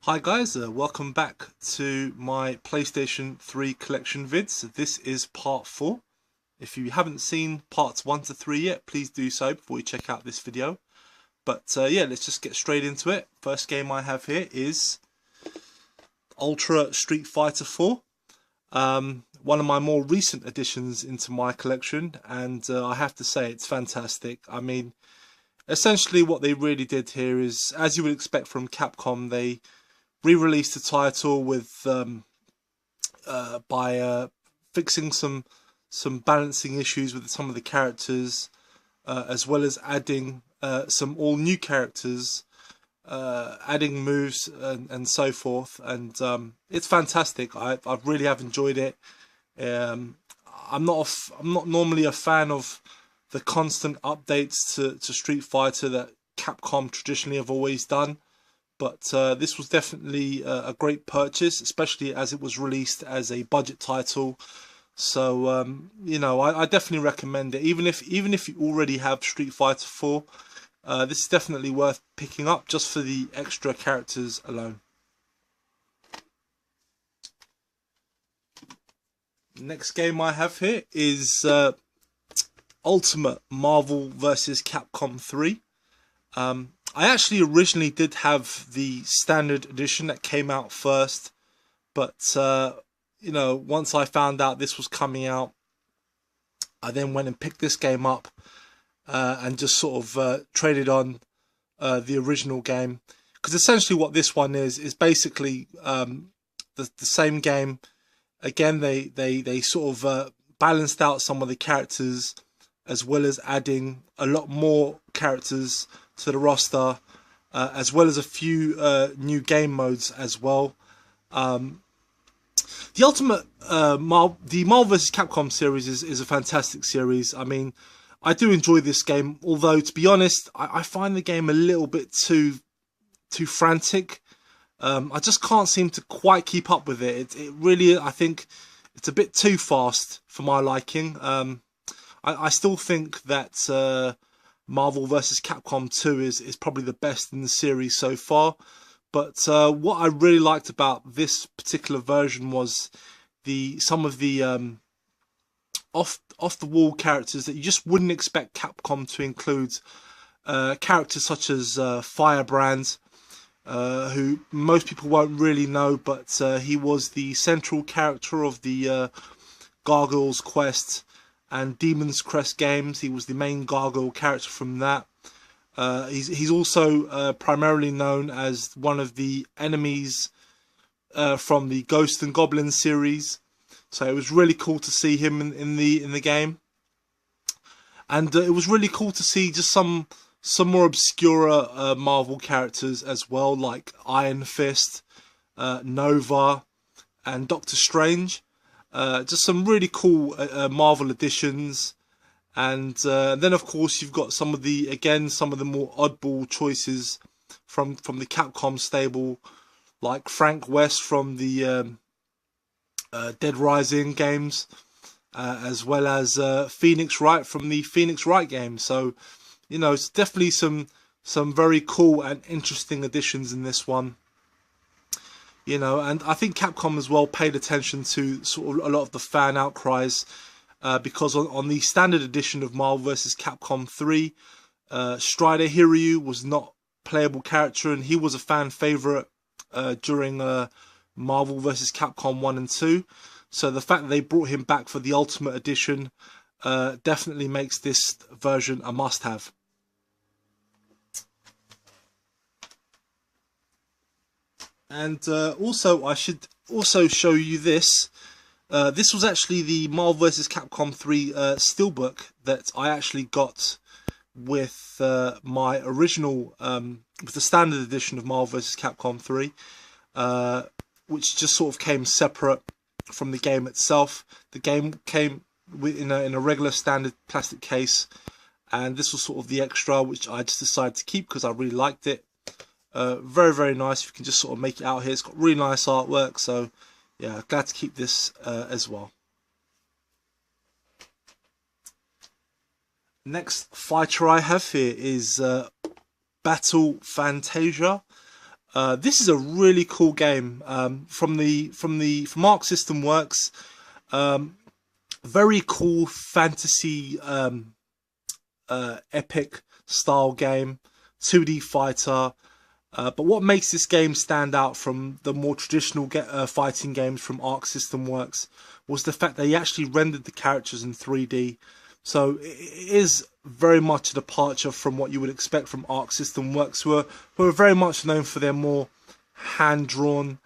Hi guys, welcome back to my PlayStation 3 collection vids. This is part 4. If you haven't seen parts 1 to 3 yet, please do so before you check out this video. But yeah, let's just get straight into it. First game I have here is Ultra Street Fighter 4. One of my more recent additions into my collection, and I have to say it's fantastic. I mean, essentially what they really did here is, as you would expect from Capcom, they re-released the title with by fixing some balancing issues with some of the characters, as well as adding some all new characters, adding moves and so forth. And it's fantastic. I really have enjoyed it. I'm not normally a fan of the constant updates to Street Fighter that Capcom traditionally have always done. But this was definitely a great purchase, especially as it was released as a budget title. So you know, I definitely recommend it. Even if you already have Street Fighter 4, this is definitely worth picking up just for the extra characters alone. Next game I have here is Ultimate Marvel vs. Capcom 3. I actually originally did have the standard edition that came out first, but you know, once I found out this was coming out, I then went and picked this game up and just sort of traded on the original game, because essentially what this one is basically the same game. Again, they sort of balanced out some of the characters, as well as adding a lot more characters to the roster, as well as a few new game modes as well. The Ultimate the Marvel vs. Capcom series is a fantastic series. I mean, I do enjoy this game, although to be honest, I find the game a little bit too frantic. I just can't seem to quite keep up with it. It really, I think it's a bit too fast for my liking. I still think that Marvel vs. Capcom 2 is probably the best in the series so far. But what I really liked about this particular version was some of the off the wall characters that you just wouldn't expect Capcom to include. Characters such as Firebrand, who most people won't really know, but he was the central character of the Gargoyle's Quest and Demon's Crest games. He was the main Gargoyle character from that. He's also primarily known as one of the enemies from the Ghost and Goblin series. So it was really cool to see him in the game, and it was really cool to see just some more obscure Marvel characters as well, like Iron Fist, Nova, and Doctor Strange. Just some really cool Marvel additions. And then of course you've got some of the more oddball choices from the Capcom stable, like Frank West from the Dead Rising games, as well as Phoenix Wright from the Phoenix Wright games. So you know, it's definitely some very cool and interesting additions in this one. You know, and I think Capcom as well paid attention to sort of a lot of the fan outcries, because on the standard edition of Marvel vs. Capcom 3, Strider Hiryu was not a playable character, and he was a fan favourite during Marvel vs. Capcom 1 and 2. So the fact that they brought him back for the Ultimate Edition definitely makes this version a must-have. And also, I should also show you this. This was actually the Marvel vs. Capcom 3 steelbook that I actually got with my original, with the standard edition of Marvel vs. Capcom 3, which just sort of came separate from the game itself. The game came in a regular standard plastic case, and this was sort of the extra, which I just decided to keep because I really liked it. Very, very nice. You can just sort of make it out here. It's got really nice artwork, so yeah, glad to keep this as well. Next fighter I have here is Battle Fantasia. This is a really cool game from Arc System Works. Very cool fantasy epic style game, 2D fighter. But what makes this game stand out from the more traditional fighting games from Arc System Works was the fact they actually rendered the characters in 3D. So it is very much a departure from what you would expect from Arc System Works, who are very much known for their more hand-drawn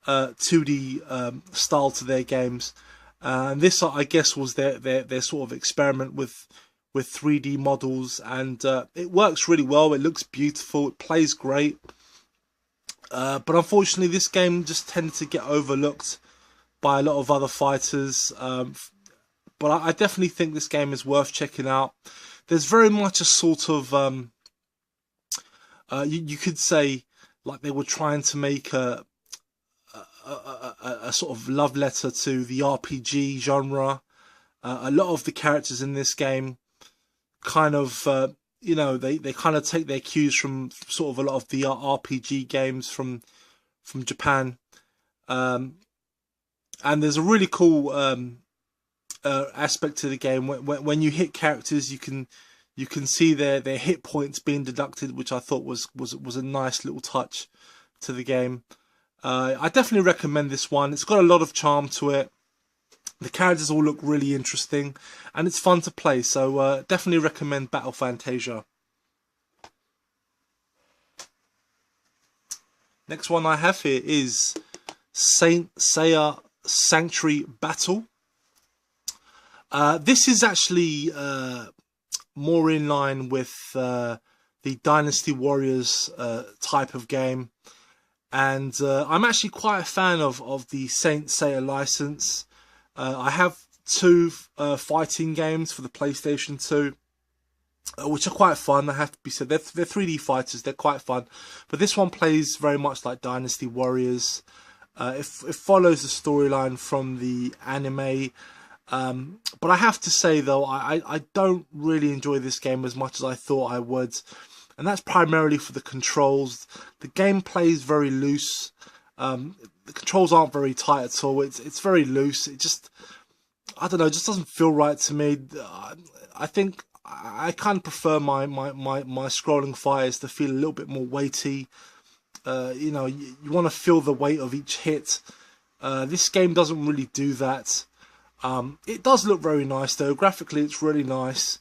2D style to their games. And this, I guess, was their sort of experiment with 3D models, and it works really well. It looks beautiful. It plays great. But unfortunately, this game just tended to get overlooked by a lot of other fighters. But I definitely think this game is worth checking out. There's very much a sort of you could say like they were trying to make a sort of love letter to the RPG genre. A lot of the characters in this game kind of they kind of take their cues from sort of a lot of the RPG games from Japan, and there's a really cool aspect to the game when you hit characters. You can see their hit points being deducted, which I thought was a nice little touch to the game. I definitely recommend this one. It's got a lot of charm to it. The characters all look really interesting, and it's fun to play. So definitely recommend Battle Fantasia. Next one I have here is Seiya Sanctuary Battle. This is actually more in line with the Dynasty Warriors type of game, and I'm actually quite a fan of the Saint Seiya license. I have two fighting games for the PlayStation 2, which are quite fun. I have to be said, they're 3D fighters. They're quite fun, but this one plays very much like Dynasty Warriors. It follows the storyline from the anime. But I have to say though, I don't really enjoy this game as much as I thought I would, and that's primarily for the controls. The gameplay is very loose. The controls aren't very tight at all. It's very loose. It just, I don't know, it just doesn't feel right to me. I think I kind of prefer my scrolling fighters to feel a little bit more weighty. You want to feel the weight of each hit. This game doesn't really do that. It does look very nice though. Graphically, it's really nice.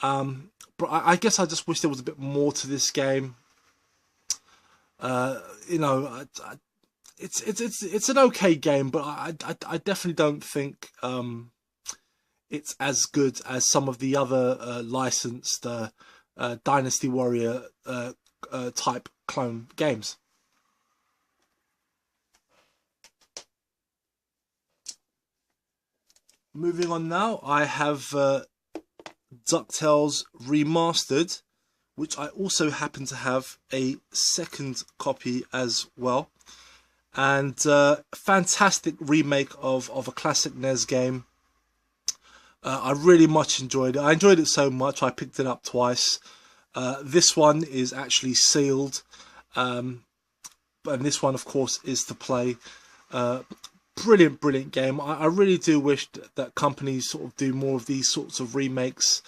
But I guess I just wish there was a bit more to this game. It's an okay game, but I definitely don't think it's as good as some of the other licensed Dynasty Warrior type clone games. Moving on now, I have DuckTales Remastered, which I also happen to have a second copy as well. And fantastic remake of a classic NES game. I really much enjoyed it. I enjoyed it so much I picked it up twice. This one is actually sealed, and this one of course is to play. Brilliant game. I really do wish that companies sort of do more of these sorts of remakes.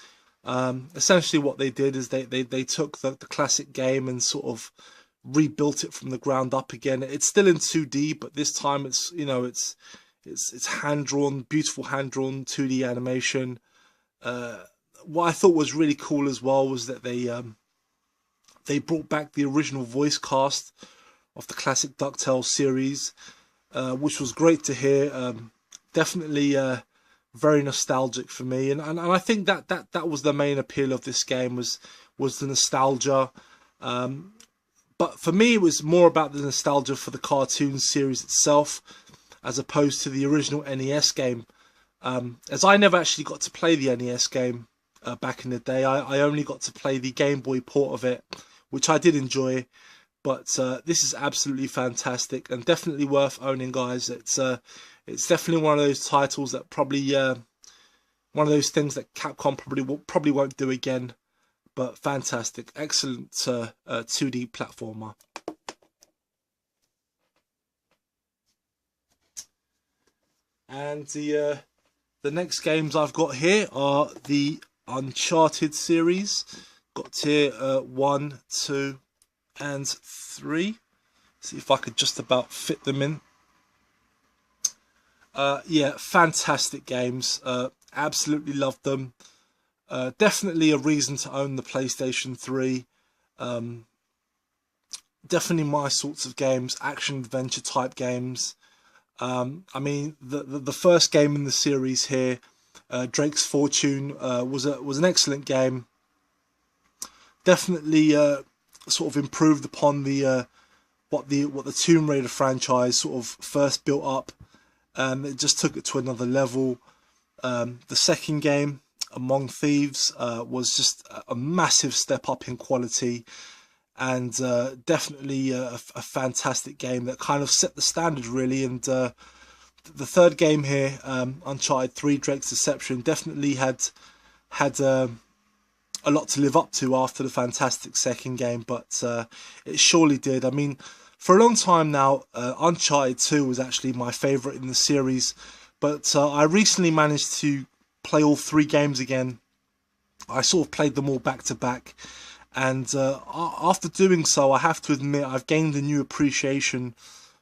Essentially what they did is they took the classic game and sort of rebuilt it from the ground up again. It's still in 2D, but this time it's hand-drawn, beautiful hand-drawn 2D animation. What I thought was really cool as well was that they brought back the original voice cast of the classic DuckTales series, which was great to hear. Definitely very nostalgic for me, and I think that was the main appeal of this game was the nostalgia. But for me, it was more about the nostalgia for the cartoon series itself, as opposed to the original NES game. As I never actually got to play the NES game back in the day, I only got to play the Game Boy port of it, which I did enjoy. But this is absolutely fantastic and definitely worth owning, guys. It's definitely one of those titles that probably one of those things that Capcom probably won't do again. But fantastic, excellent 2D platformer. And the next games I've got here are the Uncharted series. Got here 1, 2, and 3. See if I could just about fit them in. Yeah, fantastic games. Absolutely loved them. Definitely a reason to own the PlayStation 3. Definitely my sorts of games, action adventure type games. I mean, the first game in the series here, Drake's Fortune, was an excellent game. Definitely sort of improved upon the what the Tomb Raider franchise sort of first built up. It just took it to another level. The second game, Among Thieves, was just a massive step up in quality, and definitely a fantastic game that kind of set the standard really. And the third game here, Uncharted 3: Drake's Deception, definitely had a lot to live up to after the fantastic second game, but it surely did. I mean, for a long time now, Uncharted 2 was actually my favourite in the series, but I recently managed to play all 3 games again. I sort of played them all back to back, and after doing so, I have to admit I've gained a new appreciation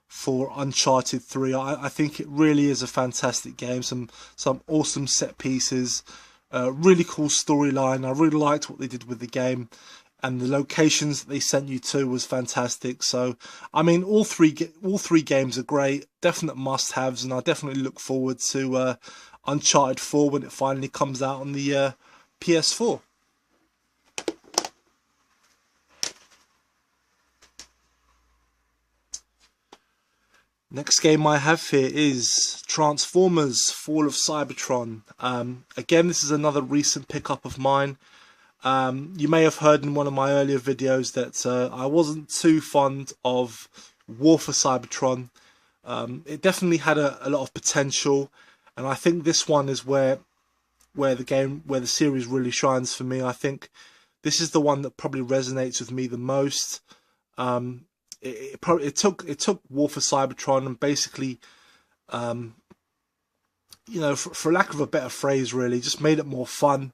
for Uncharted 3. I think it really is a fantastic game, some awesome set pieces, really cool storyline. I really liked what they did with the game, and the locations that they sent you to was fantastic. So, I mean, all three games are great, definite must-haves, and I definitely look forward to Uncharted 4 when it finally comes out on the PS4. Next game I have here is Transformers: Fall of Cybertron. Again, this is another recent pickup of mine. You may have heard in one of my earlier videos that I wasn't too fond of War for Cybertron. It definitely had a lot of potential, and I think this one is where the series really shines for me. I think this is the one that probably resonates with me the most. It took War for Cybertron and basically, you know, for lack of a better phrase, really just made it more fun.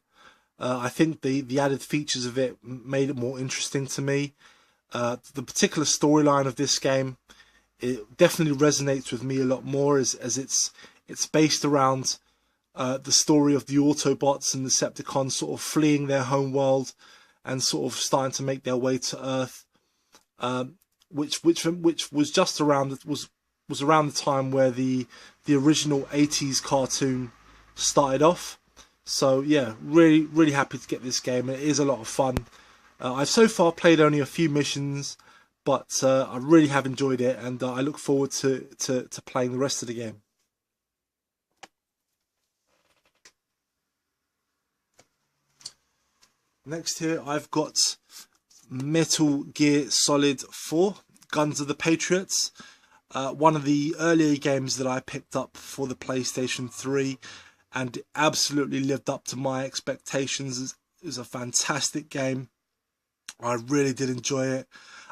I think the added features of it made it more interesting to me. The particular storyline of this game, it definitely resonates with me a lot more, as it's based around the story of the Autobots and the Decepticons sort of fleeing their home world and sort of starting to make their way to Earth. Which was just around was around the time where the original 80s cartoon started off. So yeah, really happy to get this game. It is a lot of fun. I've so far played only a few missions, but I really have enjoyed it, and I look forward to playing the rest of the game. Next here I've got Metal Gear Solid 4, Guns of the Patriots. One of the earlier games that I picked up for the PlayStation 3, and it absolutely lived up to my expectations. It was a fantastic game. I really did enjoy it.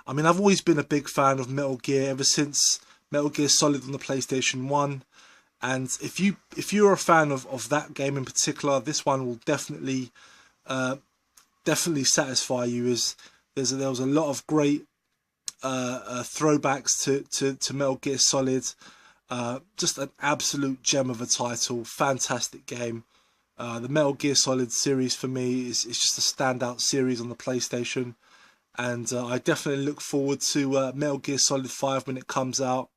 I mean, I've always been a big fan of Metal Gear ever since Metal Gear Solid on the PlayStation 1. And if you're a fan of that game in particular, this one will definitely satisfy you. As there was a lot of great throwbacks to Metal Gear Solid. Just an absolute gem of a title. Fantastic game. The Metal Gear Solid series for me is just a standout series on the PlayStation, and I definitely look forward to Metal Gear Solid 5 when it comes out.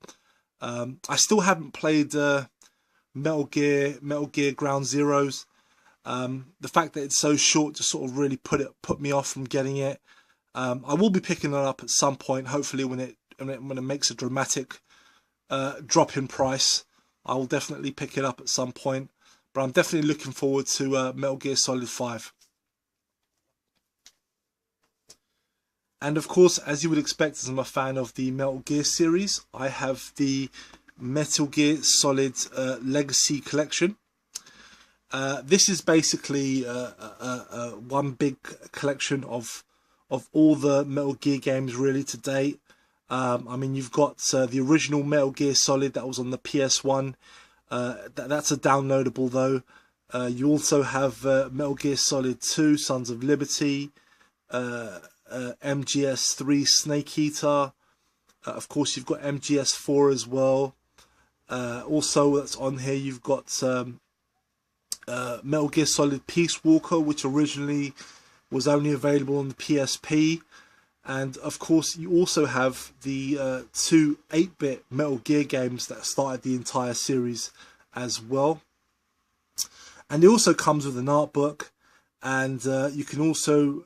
I still haven't played Metal Gear Ground Zeroes. The fact that it's so short just sort of really put me off from getting it. I will be picking it up at some point, hopefully when it makes a dramatic drop in price. I will definitely pick it up at some point, but I'm definitely looking forward to Metal Gear Solid 5. And of course, as you would expect, as I'm a fan of the Metal Gear series, I have the Metal Gear Solid Legacy Collection. This is basically one big collection of all the Metal Gear games really to date. I mean, you've got the original Metal Gear Solid that was on the PS1. That's a downloadable though. You also have Metal Gear Solid 2, Sons of Liberty, MGS3 Snake Eater. Of course, you've got MGS4 as well. Also, that's on here. You've got Metal Gear Solid Peace Walker, which originally was only available on the PSP. And of course, you also have the two 8-bit Metal Gear games that started the entire series as well. And it also comes with an art book, and you can also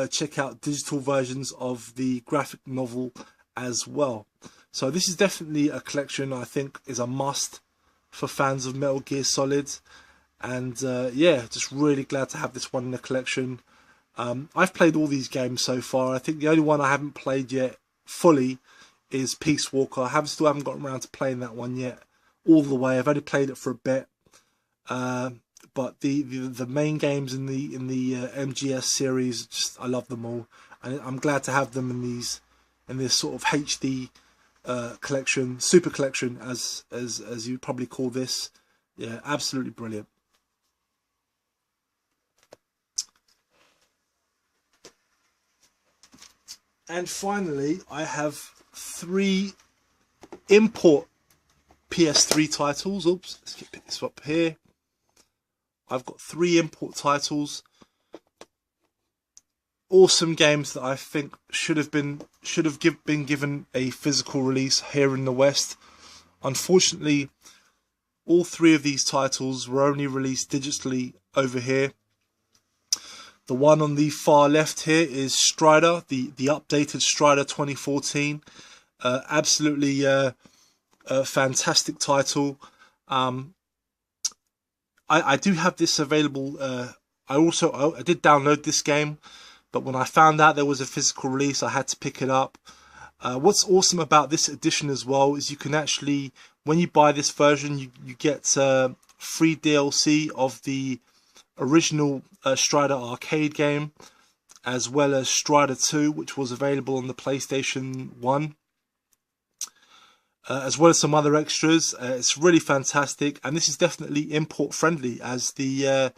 check out digital versions of the graphic novel as well. So this is definitely a collection I think is a must for fans of Metal Gear Solid. And yeah, just really glad to have this one in the collection. I've played all these games so far. I think the only one I haven't played yet fully is Peace Walker. I still haven't gotten around to playing that one yet all the way. I've only played it for a bit. But the main games in the MGS series, just I love them all, and I'm glad to have them in this sort of HD collection, super collection, as you probably call this. Yeah, absolutely brilliant. And finally, I have 3 import PS3 titles. Oops, let's pick this up here. I've got 3 import titles. Awesome games that I think should have been given a physical release here in the West. Unfortunately, all 3 of these titles were only released digitally over here. The one on the far left here is Strider, the updated Strider 2014. Absolutely a fantastic title. I do have this available. I did download this game, but when I found out there was a physical release, I had to pick it up. What's awesome about this edition as well is you can actually, when you buy this version, you get free DLC of the original Strider arcade game, as well as Strider 2, which was available on the PlayStation 1. As well as some other extras. It's really fantastic, and this is definitely import friendly, as the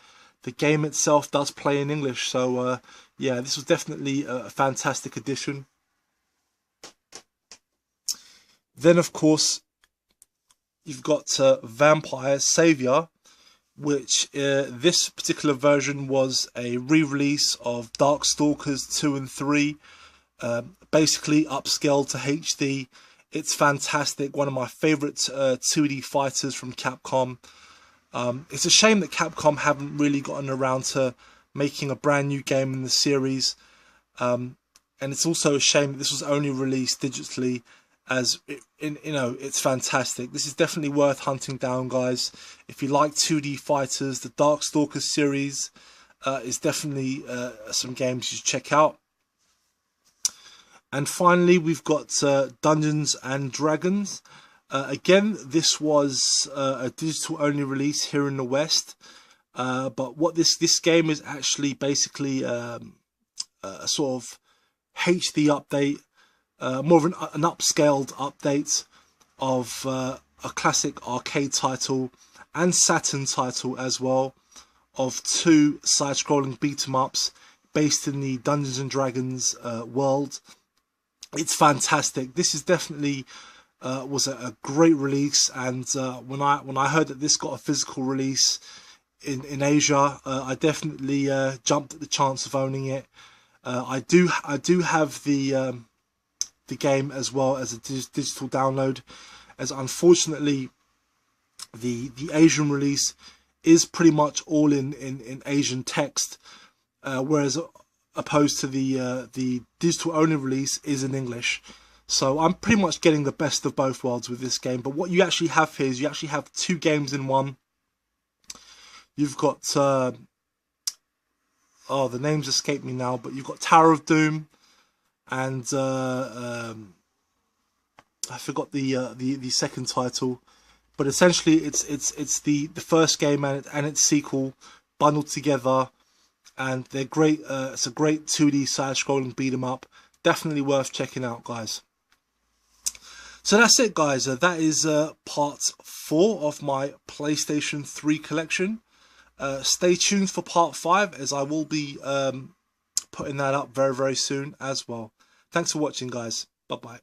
game itself does play in English. So yeah, this was definitely a fantastic addition. Then of course you've got Vampire Seiya, which this particular version was a re-release of Darkstalkers 2 and 3, basically upscaled to HD. It's fantastic, one of my favourite 2D fighters from Capcom. It's a shame that Capcom haven't really gotten around to making a brand new game in the series. And it's also a shame that this was only released digitally, as it's fantastic. This is definitely worth hunting down, guys. If you like 2D fighters, the Darkstalkers series is definitely some games you should check out. And finally, we've got Dungeons and Dragons. Again, this was a digital-only release here in the West. But what this game is actually basically a sort of HD update, more of an upscaled update of a classic arcade title and Saturn title as well, of 2 side-scrolling beat-em-ups based in the Dungeons and Dragons world. It's fantastic. This is definitely was a great release, and when I heard that this got a physical release in Asia, I definitely jumped at the chance of owning it. I do have the game as well as a digital download, as unfortunately the Asian release is pretty much all in Asian text, whereas opposed to the digital only release is in English. So I'm pretty much getting the best of both worlds with this game. But what you actually have here is you actually have 2 games in one. You've got the names escape me now, but you've got Tower of Doom and I forgot the second title. But essentially it's the first game and its sequel bundled together. And they're great. It's a great 2D side-scrolling beat 'em up. Definitely worth checking out, guys. So that's it, guys. That is part 4 of my PlayStation 3 collection. Stay tuned for part 5, as I will be putting that up very, very soon as well. Thanks for watching, guys. Bye-bye.